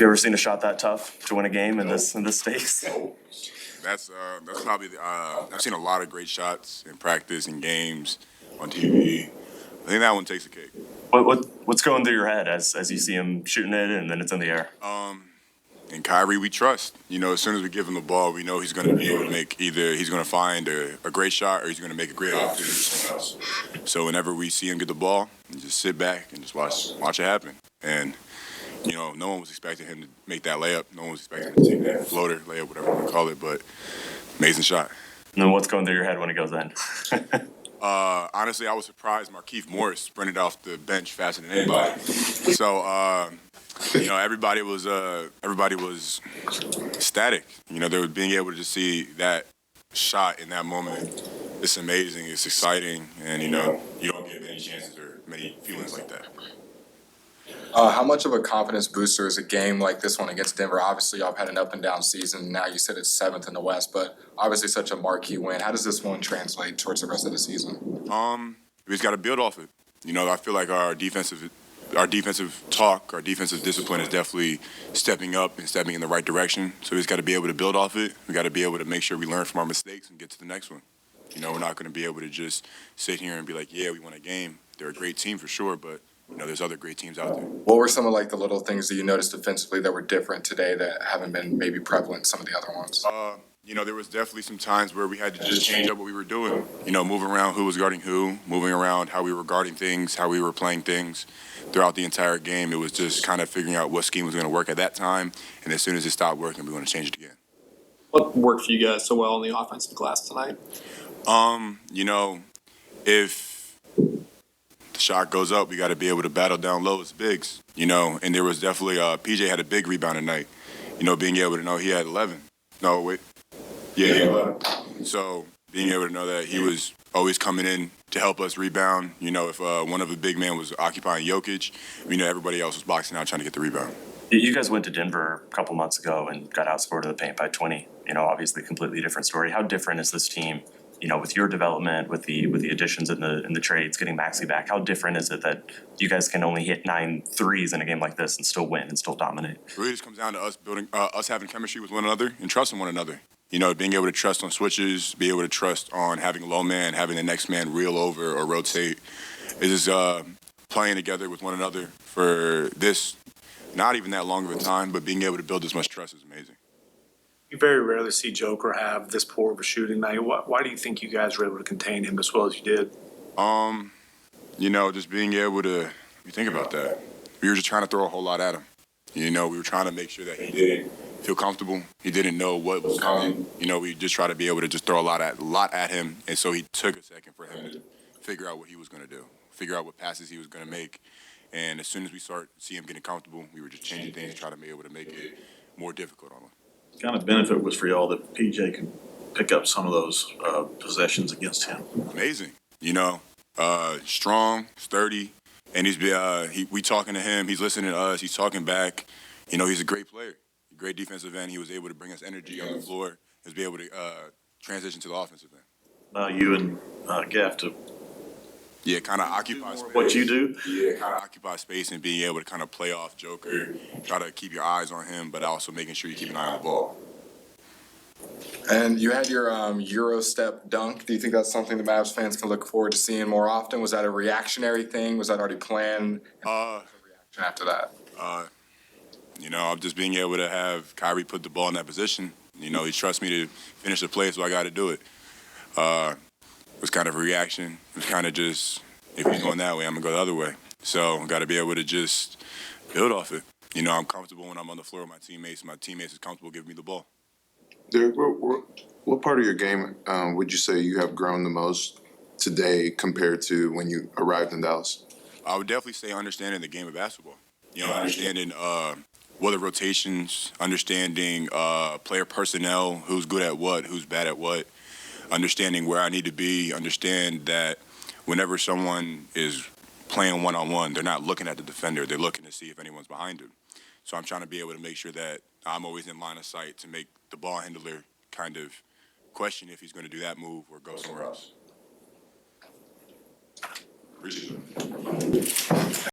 you ever seen a shot that tough to win a game in this stakes? That's probably I've seen a lot of great shots in practice and games on TV. I think that one takes the cake. What's going through your head as you see him shooting it and then it's in the air? And Kyrie, we trust. As soon as we give him the ball, we know he's going to be able to make either he's going to find a great shot or he's going to make a great opportunity for someone else. So whenever we see him get the ball, we just sit back and just watch it happen. And no one was expecting him to make that layup. No one was expecting him to take that floater, layup, whatever you want to call it. But amazing shot. And then what's going through your head when it goes in? Honestly, I was surprised Markieff Morris sprinted off the bench faster than anybody. So, everybody was ecstatic. They were being able to just see that shot in that moment. It's amazing. It's exciting, and you don't get many chances or many feelings like that. How much of a confidence booster is a game like this one against Denver? Obviously, y'all have had an up and down season. Now you said it's 7th in the West, but obviously such a marquee win. How does this one translate towards the rest of the season? We just got to build off it. I feel like our defensive talk, our defensive discipline is definitely stepping up and stepping in the right direction. So we just got to be able to build off it. We got to be able to make sure we learn from our mistakes and get to the next one. We're not going to be able to just sit here and be like, yeah, we won a game. They're a great team for sure, but there's other great teams out there. What were some of the little things that you noticed defensively that were different today that haven't been maybe prevalent in some of the other ones? There was definitely some times where we had to just change up what we were doing. Moving around who was guarding who, moving around how we were guarding things, how we were playing things throughout the entire game. It was just kind of figuring out what scheme was going to work at that time, and as soon as it stopped working, we were going to change it again. What worked for you guys so well in the offensive glass tonight? If the shot goes up, we got to be able to battle down low as bigs, and there was definitely PJ had a big rebound tonight, being able to know he had 11. No, wait. Yeah, he had 11. So being able to know that he was always coming in to help us rebound, if one of the big men was occupying Jokic, everybody else was boxing out trying to get the rebound. You guys went to Denver a couple months ago and got outscored in the paint by 20. Obviously completely different story. How different is this team? With your development, with the additions in the trades, getting Maxey back, how different is it that you guys can only hit 9 threes in a game like this and still win and still dominate? It really just comes down to us building, us having chemistry with one another and trusting one another. Being able to trust on switches, be able to trust on having a low man, having the next man reel over or rotate. It is playing together with one another for this, not even that long of a time, but being able to build this much trust is amazing. You very rarely see Joker have this poor of a shooting night. Why do you think you guys were able to contain him as well as you did? Just being able to, you think about that. We were just trying to throw a whole lot at him. We were trying to make sure that he didn't feel comfortable. He didn't know what was coming. We just try to be able to just throw a lot at him. And so he took a second for him to figure out what he was going to do, figure out what passes he was going to make. And as soon as we see him getting comfortable, we were just changing things, trying to be able to make it more difficult on him. What kind of benefit was for y'all that PJ could pick up some of those possessions against him? Amazing. Strong, sturdy, and we talking to him. He's listening to us. He's talking back. He's a great player, great defensive end. He was able to bring us energy on the floor. He was able to transition to the offensive end. You and Gaff to kind of occupy space. What you do? Yeah, kind of occupy space and being able to kind of play off Joker, try to keep your eyes on him, but also making sure you keep an eye on the ball. And you had your Euro step dunk. Do you think that's something the Mavs fans can look forward to seeing more often? Was that a reactionary thing? Was that already planned? Reaction after that? I'm just being able to have Kyrie put the ball in that position. He trusts me to finish the play, so I got to do it. It was kind of a reaction. It was kind of just, if he's going that way, I'm going to go the other way. So I got to be able to just build off it. I'm comfortable when I'm on the floor with my teammates. My teammates is comfortable giving me the ball. Dereck, what part of your game would you say you have grown the most today compared to when you arrived in Dallas? I would definitely say understanding the game of basketball. Understanding what are rotations, understanding player personnel, who's good at what, who's bad at what, understanding where I need to be, understand that whenever someone is playing one-on-one, they're not looking at the defender, they're looking to see if anyone's behind him. So I'm trying to be able to make sure that I'm always in line of sight to make the ball handler kind of question if he's going to do that move or go somewhere else. Appreciate it.